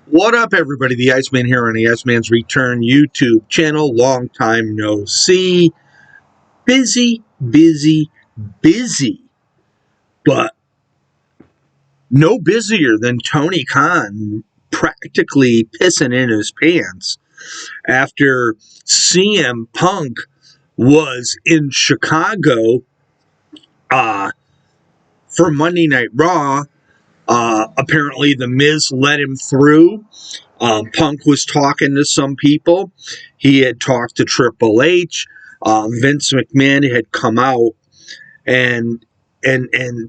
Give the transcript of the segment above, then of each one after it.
What up, everybody? The Iceman here on the Iceman's Return YouTube channel. Long time no see. Busy, busy, busy. But no busier than Tony Khan practically pissing in his pants after CM Punk was in Chicago for Monday Night Raw. Apparently, The Miz let him through. Punk was talking to some people. He had talked to Triple H. Vince McMahon had come out and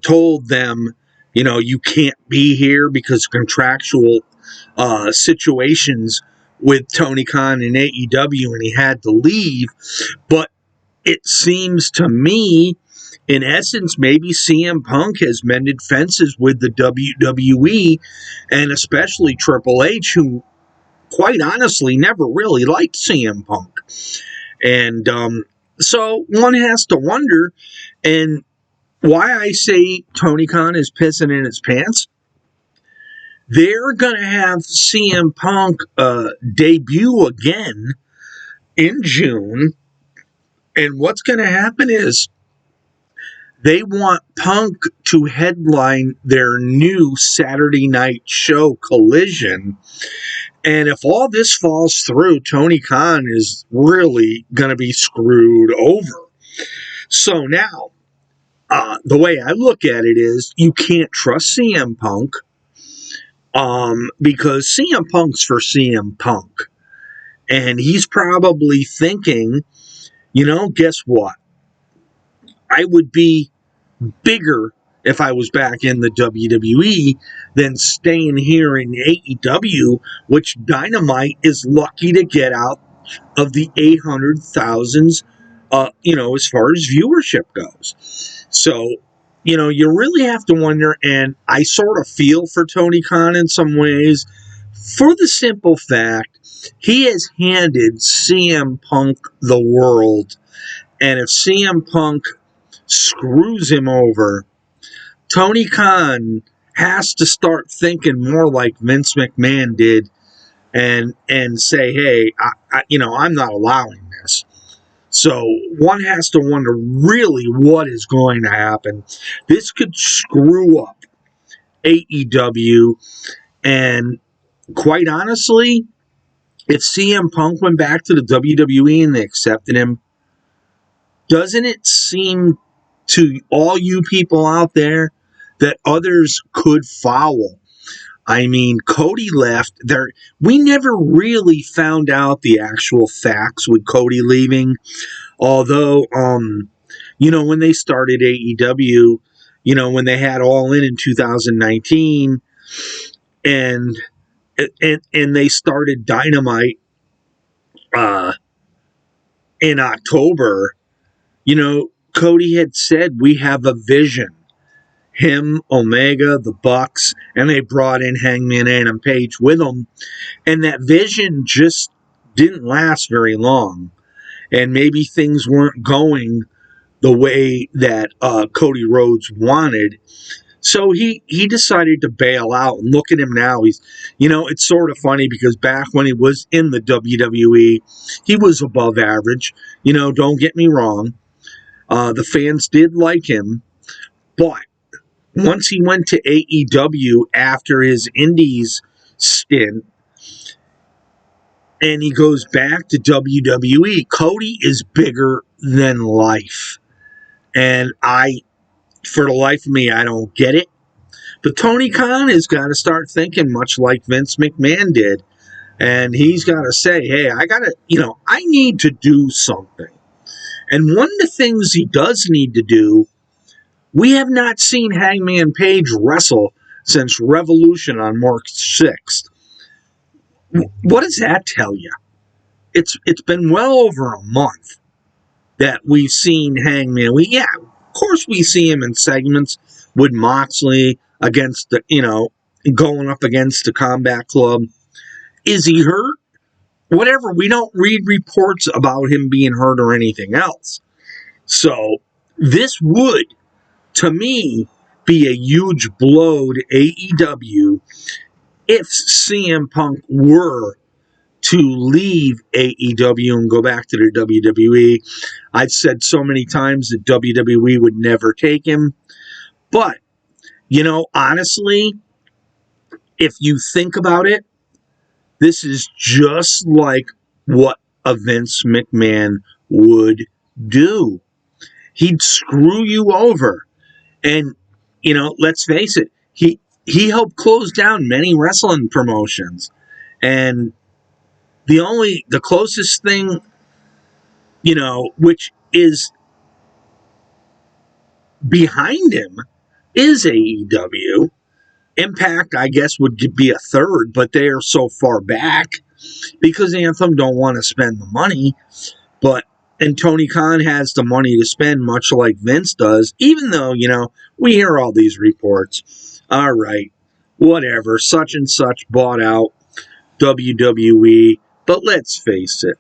told them, you can't be here because of contractual situations with Tony Khan and AEW, and he had to leave. But it seems to me, in essence, maybe CM Punk has mended fences with the WWE and especially Triple H, who, quite honestly, never really liked CM Punk. And so one has to wonder, and why I say Tony Khan is pissing in his pants. They're going to have CM Punk debut again in June. And what's going to happen is they want Punk to headline their new Saturday night show, Collision. And if all this falls through, Tony Khan is really going to be screwed over. So now, the way I look at it is you can't trust CM Punk because CM Punk's for CM Punk. And he's probably thinking, guess what? I would be bigger if I was back in the WWE than staying here in AEW, which Dynamite is lucky to get out of the 800,000s, as far as viewership goes. So, you really have to wonder, and I sort of feel for Tony Khan in some ways, for the simple fact he has handed CM Punk the world, and if CM Punk screws him over, Tony Khan has to start thinking more like Vince McMahon did and say, hey, I'm not allowing this. So one has to wonder really what is going to happen. This could screw up AEW, and quite honestly, if CM Punk went back to the WWE and they accepted him, doesn't it seem to all you people out there that others could follow? I mean, Cody left there. We never really found out the actual facts with Cody leaving. Although, when they started AEW, when they had All In 2019, and they started Dynamite in October, Cody had said, we have a vision. Him, Omega, the Bucks, and they brought in Hangman Adam Page with them. And that vision just didn't last very long. And maybe things weren't going the way that Cody Rhodes wanted. So he decided to bail out. And look at him now. He's, it's sort of funny because back when he was in the WWE, he was above average. Don't get me wrong. The fans did like him. But once he went to AEW after his Indies stint, and he goes back to WWE, Cody is bigger than life. And for the life of me, I don't get it. But Tony Khan has got to start thinking much like Vince McMahon did. And he's got to say, hey, I need to do something. And one of the things he does need to do, we have not seen Hangman Page wrestle since Revolution on March 6th. What does that tell you? It's been well over a month that we've seen Hangman. Of course we see him in segments with Moxley against going up against the Combat Club. Is he hurt? Whatever. We don't read reports about him being hurt or anything else. So this would, to me, be a huge blow to AEW if CM Punk were to leave AEW and go back to the WWE, I've said so many times that WWE would never take him. But, honestly, if you think about it, this is just like what a Vince McMahon would do. He'd screw you over. And, let's face it, he helped close down many wrestling promotions. And the closest thing, which is behind him, is AEW. Impact, I guess, would be a third, but they are so far back because Anthem don't want to spend the money. And Tony Khan has the money to spend, much like Vince does, even though, we hear all these reports. All right, whatever, such and such bought out WWE. But let's face it,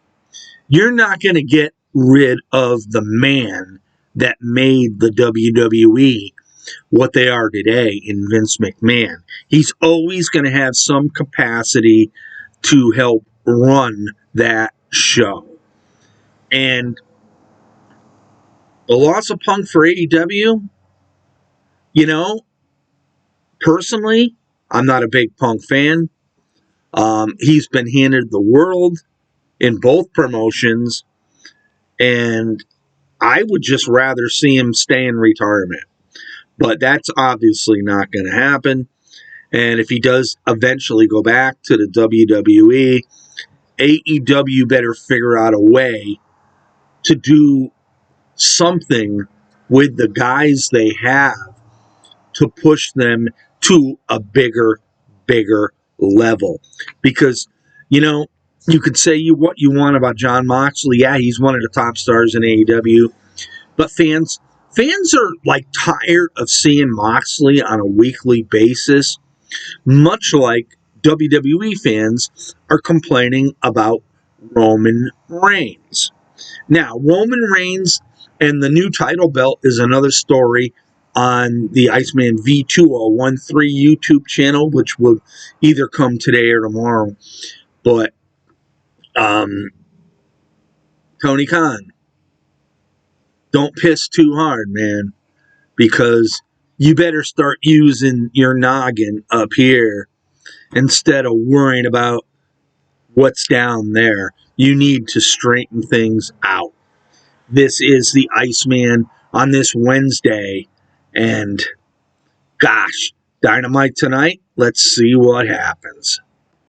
you're not going to get rid of the man that made the WWE what they are today in Vince McMahon. He's always going to have some capacity to help run that show. And the loss of Punk for AEW, personally, I'm not a big Punk fan. He's been handed the world in both promotions, and I would just rather see him stay in retirement. But that's obviously not going to happen. And if he does eventually go back to the WWE, AEW better figure out a way to do something with the guys they have to push them to a bigger level. Because, you could say what you want about Jon Moxley. Yeah, he's one of the top stars in AEW. But fans are like tired of seeing Moxley on a weekly basis, much like WWE fans are complaining about Roman Reigns. Now, Roman Reigns and the new title belt is another story on the Iceman V2013 YouTube channel, which will either come today or tomorrow. But Tony Khan, don't piss too hard, man, because you better start using your noggin up here instead of worrying about what's down there. You need to straighten things out. This is the Iceman on this Wednesday, and gosh, Dynamite tonight. Let's see what happens.